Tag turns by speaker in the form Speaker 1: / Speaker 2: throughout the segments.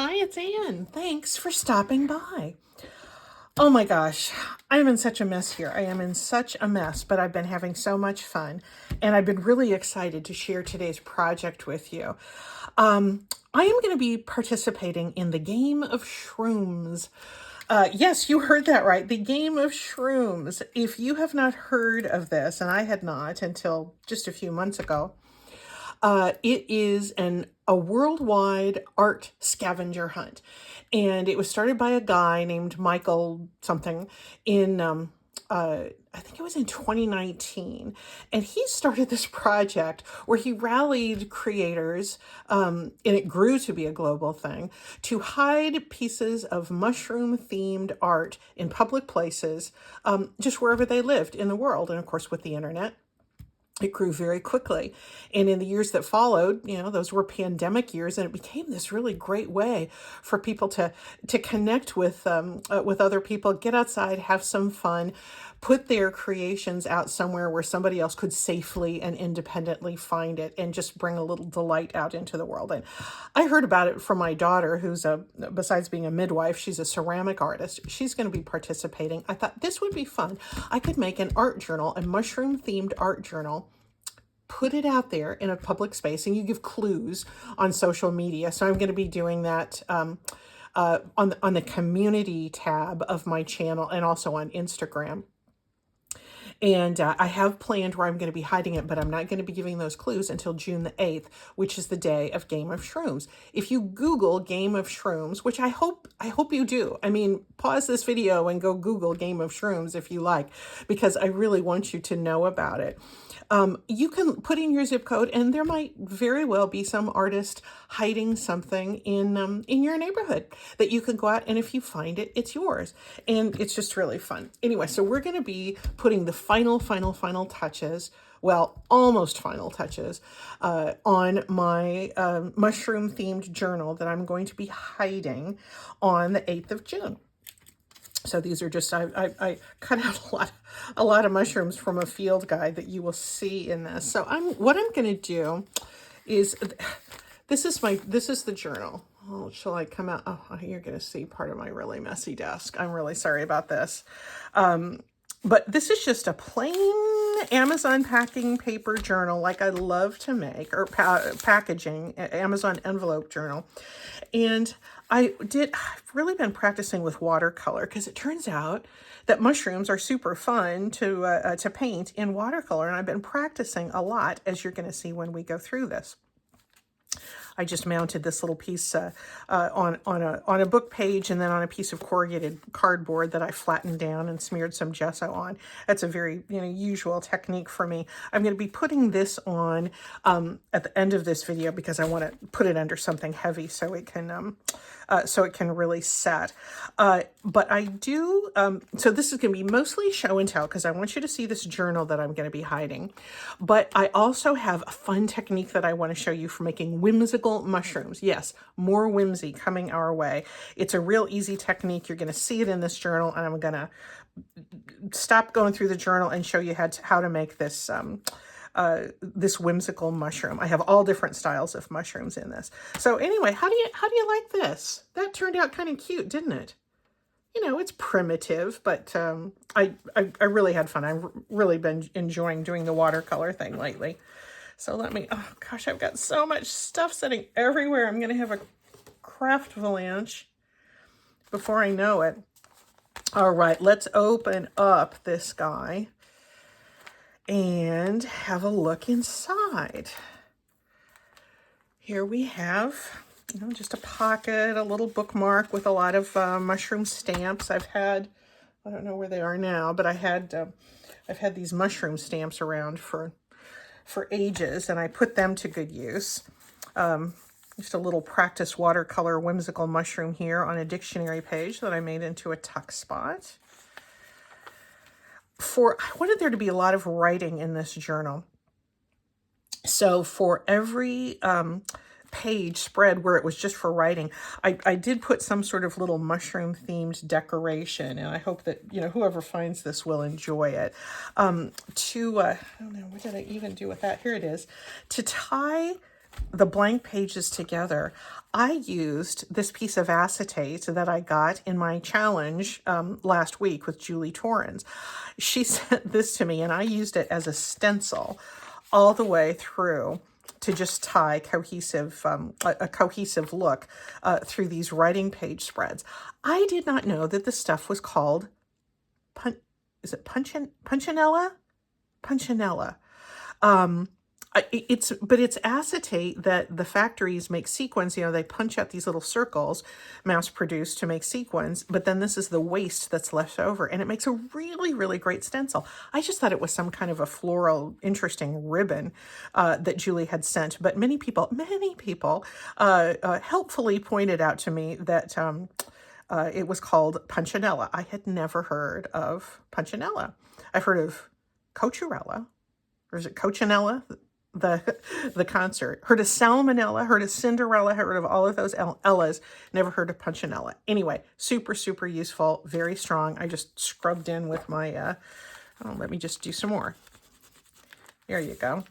Speaker 1: Hi, it's Anne. Thanks for stopping by. Oh my gosh, I am in such a mess here. I am in such a mess, but I've been having so much fun, and I've been really excited to share today's project with you. I am going to be participating in the Game of Shrooms. Yes, you heard that right. The Game of Shrooms. If you have not heard of this, and I had not until just a few months ago, it is a worldwide art scavenger hunt. And it was started by a guy named Michael something in, I think it was in 2019. And he started this project where he rallied creators, and it grew to be a global thing, to hide pieces of mushroom themed art in public places, just wherever they lived in the world. And of course, with the internet, it grew very quickly. And in the years that followed, those were pandemic years, and it became this really great way for people to connect with other people, get outside, have some fun, put their creations out somewhere where somebody else could safely and independently find it, and just bring a little delight out into the world. And I heard about it from my daughter, who's besides being a midwife, she's a ceramic artist. She's going to be participating. I thought this would be fun. I could make an art journal, a mushroom themed art journal, put it out there in a public space, and you give clues on social media. So I'm going to be doing that on the community tab of my channel, and also on Instagram. And I have planned where I'm going to be hiding it, but I'm not going to be giving those clues until June the 8th, which is the day of Game of Shrooms. If you Google Game of Shrooms, which I hope you do. I mean, pause this video and go Google Game of Shrooms if you like, because I really want you to know about it. You can put in your zip code, and there might very well be some artist hiding something in your neighborhood that you can go out, and if you find it, it's yours. And it's just really fun. Anyway, so we're going to be putting the final touches, well, almost final touches, on my mushroom themed journal that I'm going to be hiding on the 8th of June. So these are just, I cut out a lot of mushrooms from a field guide that you will see in this. So what I'm going to do is, this is the journal. Oh, shall I come out? Oh, you're going to see part of my really messy desk. I'm really sorry about this. But this is just a plain Amazon packing paper journal, like I love to make, or packaging, Amazon envelope journal. And I've really been practicing with watercolor, because it turns out that mushrooms are super fun to paint in watercolor. And I've been practicing a lot, as you're going to see when we go through this. I just mounted this little piece on a book page, and then on a piece of corrugated cardboard that I flattened down and smeared some gesso on. That's a very usual technique for me. I'm going to be putting this on at the end of this video, because I want to put it under something heavy so it can really set. But I do, so this is going to be mostly show and tell, because I want you to see this journal that I'm going to be hiding. But I also have a fun technique that I want to show you for making whimsical mushrooms. Yes, more whimsy coming our way. It's a real easy technique. You're going to see it in this journal, and I'm going to stop going through the journal and show you how to make this this whimsical mushroom. I have all different styles of mushrooms in this. So anyway, how do you like this? That turned out kind of cute, didn't it? It's primitive, but I really had fun. I've really been enjoying doing the watercolor thing lately. So oh gosh, I've got so much stuff sitting everywhere. I'm going to have a craft avalanche before I know it. All right, let's open up this guy and have a look inside. Here we have, just a pocket, a little bookmark with a lot of mushroom stamps. I don't know where they are now, but I've had these mushroom stamps around for ages, and I put them to good use. Just a little practice watercolor whimsical mushroom here on a dictionary page that I made into a tuck spot. I wanted there to be a lot of writing in this journal. So for every page spread where it was just for writing, I did put some sort of little mushroom themed decoration, and I hope that whoever finds this will enjoy it. I don't know, what did I even do with that? Here it is. To tie the blank pages together, I used this piece of acetate that I got in my challenge last week with Julie Torrens. She sent this to me and I used it as a stencil all the way through to just tie cohesive, a cohesive look through these writing page spreads. I did not know that this stuff was called, Punchinella? Punchinella. But it's acetate that the factories make sequins. You know, they punch out these little circles, mass produced to make sequins, but then this is the waste that's left over, and it makes a really, really great stencil. I just thought it was some kind of a floral, interesting ribbon that Julie had sent, but many people helpfully pointed out to me that it was called Punchinella. I had never heard of Punchinella. I've heard of Coachurella, or is it Coachinella? The concert. Heard of Salmonella, heard of Cinderella, heard of all of those Ellas, never heard of Punchinella. Anyway, super, super useful, very strong. I just scrubbed in with my, let me just do some more. There you go.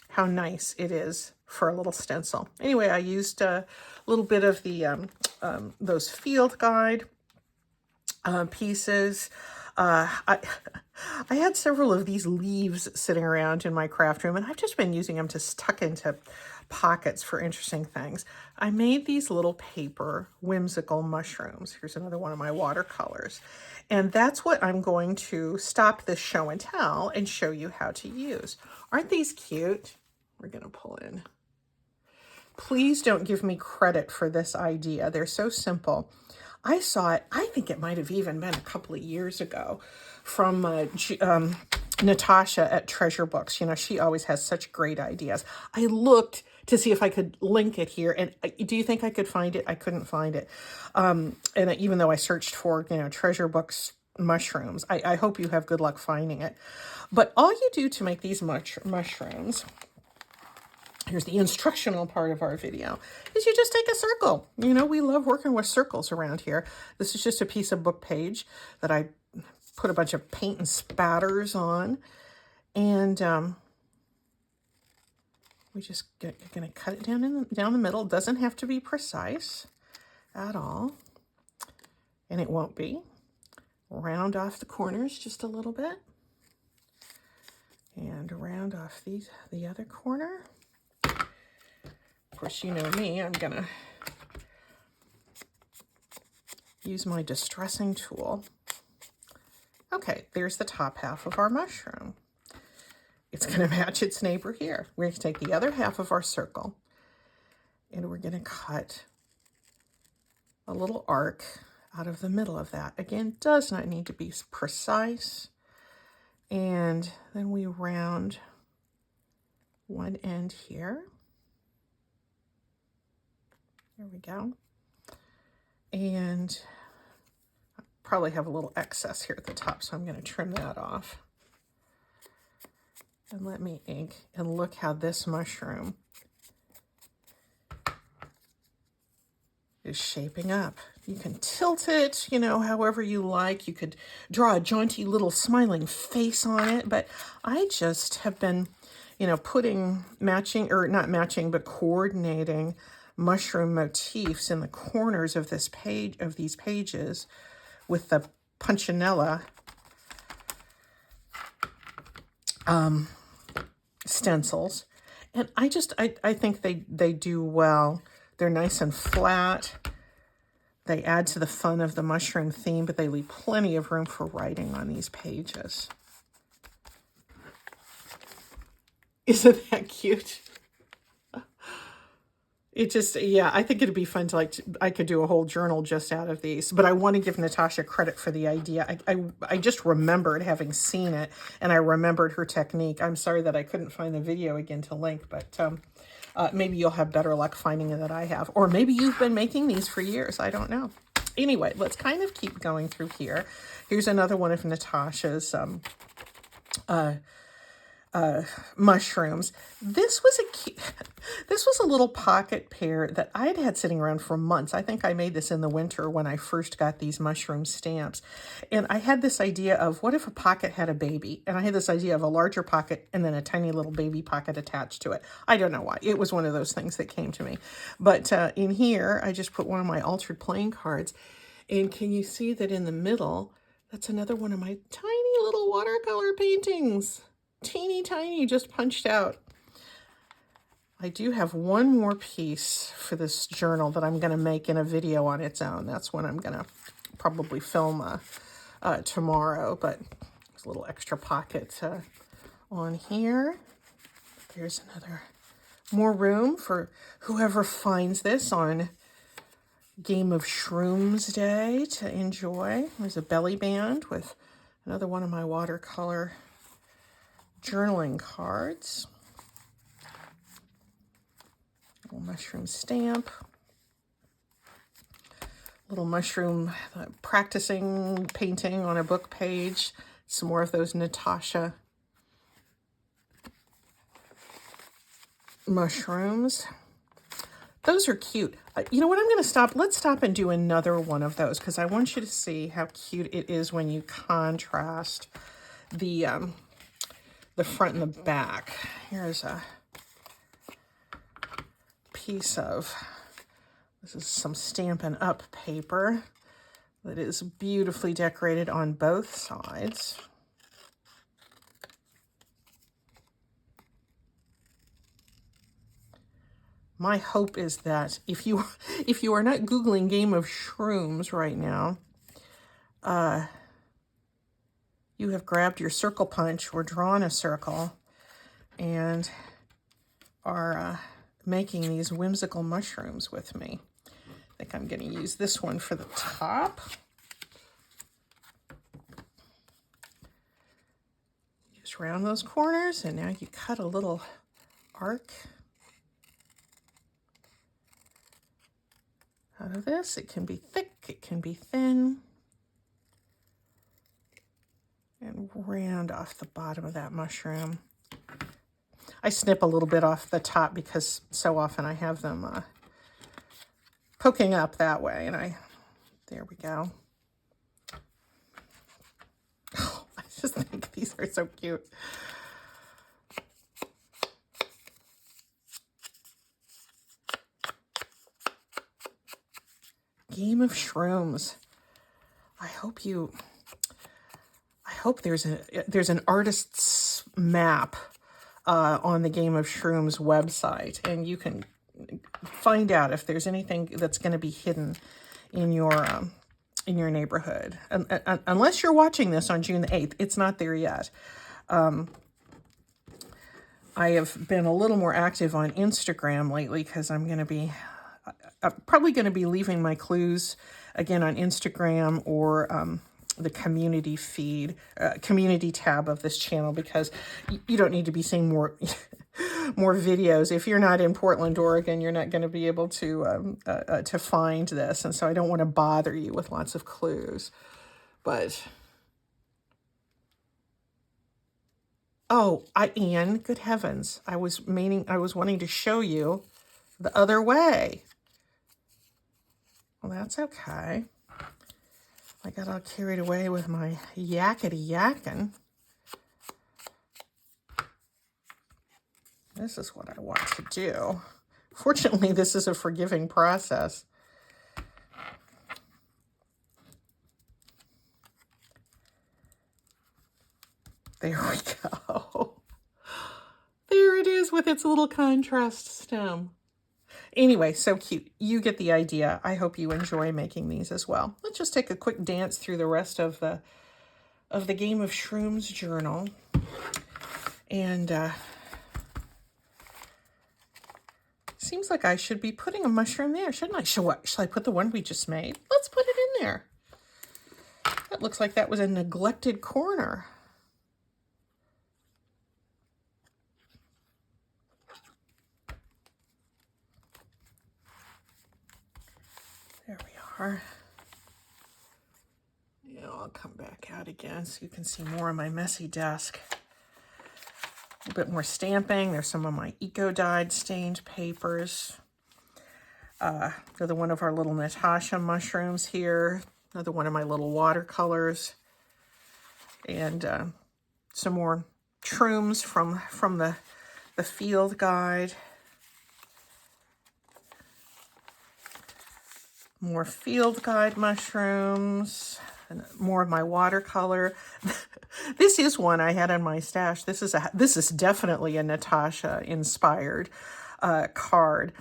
Speaker 1: How nice it is for a little stencil. Anyway, I used a little bit of the, those field guide pieces. I had several of these leaves sitting around in my craft room, and I've just been using them to tuck into pockets for interesting things. I made these little paper whimsical mushrooms. Here's another one of my watercolors. And that's what I'm going to stop this show and tell and show you how to use. Aren't these cute? We're going to pull in. Please don't give me credit for this idea. They're so simple. I saw it, I think it might have even been a couple of years ago, from Natasa at Treasure Books. You know, she always has such great ideas. I looked to see if I could link it here, and do you think I could find it? I couldn't find it. And even though I searched for, you know, Treasure Books mushrooms, I hope you have good luck finding it. But all you do to make these mushrooms, here's the instructional part of our video, is you just take a circle. You know, we love working with circles around here. This is just a piece of book page that I put a bunch of paint and spatters on. And we just going to cut it down the middle. It doesn't have to be precise at all. And it won't be. Round off the corners just a little bit. And round off the other corner. Of course, you know me, I'm going to use my distressing tool. Okay, there's the top half of our mushroom. It's going to match its neighbor here. We're going to take the other half of our circle and we're going to cut a little arc out of the middle of that. Again, does not need to be precise. And then we round one end here. There we go. And I probably have a little excess here at the top, so I'm going to trim that off. And let me ink, and look how this mushroom is shaping up. You can tilt it, you know, however you like. You could draw a jaunty little smiling face on it, but I just have been, you know, putting coordinating mushroom motifs in the corners of this page, of these pages, with the Punchinella stencils, and I think they do well. They're nice and flat. They add to the fun of the mushroom theme, but they leave plenty of room for writing on these pages. Isn't that cute? It just, yeah, I think it'd be fun to I could do a whole journal just out of these, but I want to give Natasa credit for the idea. I just remembered having seen it, and I remembered her technique. I'm sorry that I couldn't find the video again to link, but maybe you'll have better luck finding it than I have, or maybe you've been making these for years. I don't know. Anyway, let's kind of keep going through here. Here's another one of Natasa's mushrooms. This was this was a little pocket pear that I'd had sitting around for months. I think I made this in the winter when I first got these mushroom stamps. And I had this idea of what if a pocket had a baby? And I had this idea of a larger pocket and then a tiny little baby pocket attached to it. I don't know why. It was one of those things that came to me. But in here, I just put one of my altered playing cards. And can you see that in the middle, that's another one of my tiny little watercolor paintings. Teeny tiny, just punched out. I do have one more piece for this journal that I'm going to make in a video on its own. That's one I'm going to probably film tomorrow, but there's a little extra pocket on here. There's more room for whoever finds this on Game of Shrooms Day to enjoy. There's a belly band with another one of my watercolor journaling cards. Little mushroom stamp. Little mushroom practicing painting on a book page. Some more of those Natasa mushrooms. Those are cute. You know what? I'm going to stop. Let's stop and do another one of those because I want you to see how cute it is when you contrast the front and the back. Here's a piece of, this is some Stampin' Up paper that is beautifully decorated on both sides. My hope is that if you are not Googling Game of Shrooms right now, you have grabbed your circle punch or drawn a circle and are making these whimsical mushrooms with me. I think I'm going to use this one for the top. Just round those corners, and now you cut a little arc out of this. It can be thick, it can be thin. And round off the bottom of that mushroom. I snip a little bit off the top because so often I have them poking up that way. And there we go. Oh, I just think these are so cute. Game of Shrooms. I hope there's an artist's map on the Game of Shrooms website, and you can find out if there's anything that's going to be hidden in your neighborhood. Unless you're watching this on June the 8th, it's not there yet. I have been a little more active on Instagram lately because I'm probably going to be leaving my clues again on Instagram or the community feed, community tab of this channel, because you don't need to be seeing more videos. If you're not in Portland, Oregon, you're not going to be able to find this, and so I don't want to bother you with lots of clues. But Anne, good heavens, I was wanting to show you the other way. Well, that's okay. I got all carried away with my yakety-yakking. This is what I want to do. Fortunately, this is a forgiving process. There we go. There it is with its little contrast stem. Anyway, so cute. You get the idea. I hope you enjoy making these as well. Let's just take a quick dance through the rest of the Game of Shrooms journal. And seems like I should be putting a mushroom there, shouldn't I? Shall I put the one we just made? Let's put it in there. That looks like that was a neglected corner. There we are. Yeah, I'll come back out again so you can see more of my messy desk A bit more stamping. There's some of my eco-dyed stained papers. Another one of our little Natasa mushrooms here. Another one of my little watercolors. And some more shrooms from the field guide. More field guide mushrooms. And more of my watercolor. This is one I had in my stash. This is definitely a Natasa inspired card.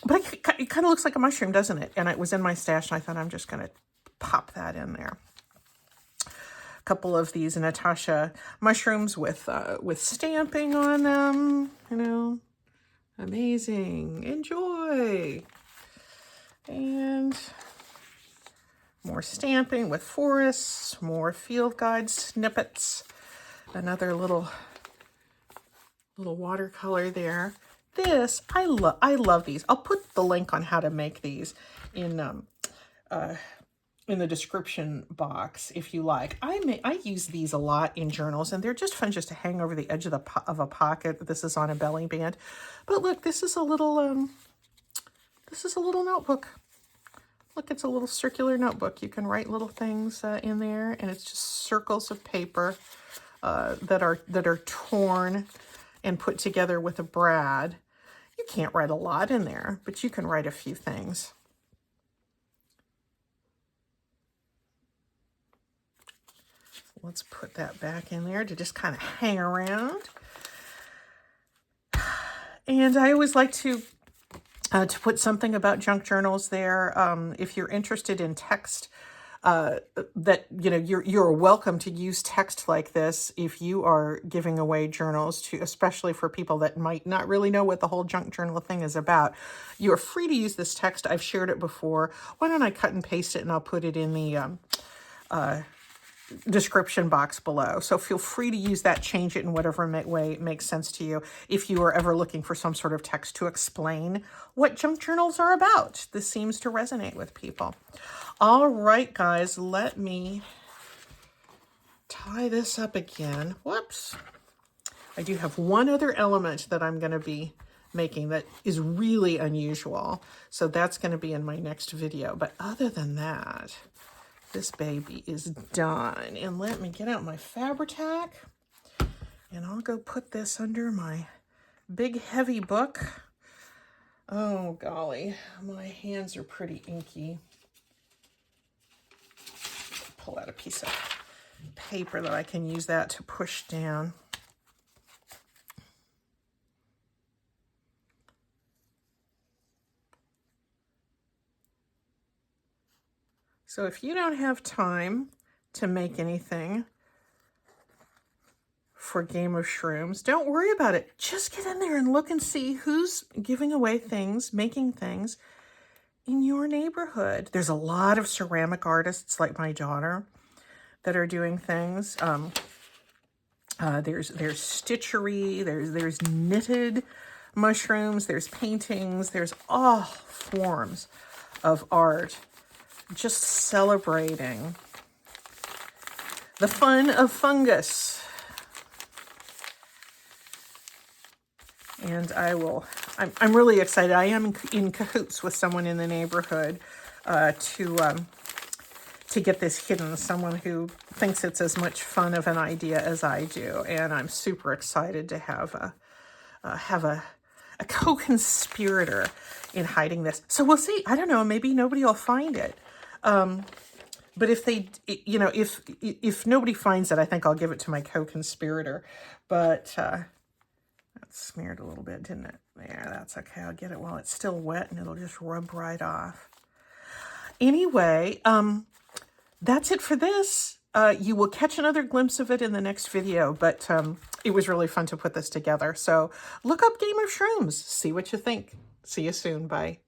Speaker 1: But it kind of looks like a mushroom, doesn't it? And it was in my stash, and I thought I'm just going to pop that in there. A couple of these Natasa mushrooms with stamping on them. You know, amazing. Enjoy. And more stamping with forests, more field guide snippets. Another little watercolor there. This, I love these. I'll put the link on how to make these in the description box if you like. I use these a lot in journals, and they're just fun just to hang over the edge of a pocket. This is on a belly band. But look, this is a little notebook. Look, it's a little circular notebook. You can write little things in there, and it's just circles of paper that are torn and put together with a brad. You can't write a lot in there, but you can write a few things. Let's put that back in there to just kind of hang around. And I always like to put something about junk journals there. If you're interested in text, that, you know, you're welcome to use text like this if you are giving away journals to, especially for people that might not really know what the whole junk journal thing is about. You're free to use this text. I've shared it before. Why don't I cut and paste it, and I'll put it in the description box below. So feel free to use that, change it in whatever way makes sense to you if you are ever looking for some sort of text to explain what junk journals are about. This seems to resonate with people. All right, guys, let me tie this up again. Whoops. I do have one other element that I'm going to be making that is really unusual. So that's going to be in my next video. But other than that, this baby is done. And let me get out my Fabri-Tac, and I'll go put this under my big heavy book. Oh golly, my hands are pretty inky. Pull out a piece of paper that I can use that to push down. So if you don't have time to make anything for Game of Shrooms, don't worry about it. Just get in there and look and see who's giving away things, making things in your neighborhood. There's a lot of ceramic artists like my daughter that are doing things. There's stitchery, there's knitted mushrooms, there's paintings, there's all forms of art. Just celebrating the fun of fungus. And I'm really excited. I am in cahoots with someone in the neighborhood to get this hidden. Someone who thinks it's as much fun of an idea as I do. And I'm super excited to have a co-conspirator in hiding this. So we'll see. I don't know. Maybe nobody will find it. But if they, you know, if nobody finds it, I think I'll give it to my co-conspirator. But that smeared a little bit, didn't it? There, that's okay. I'll get it while it's still wet, and it'll just rub right off. Anyway, that's it for this. You will catch another glimpse of it in the next video, but it was really fun to put this together. So look up Game of Shrooms. See what you think. See you soon. Bye.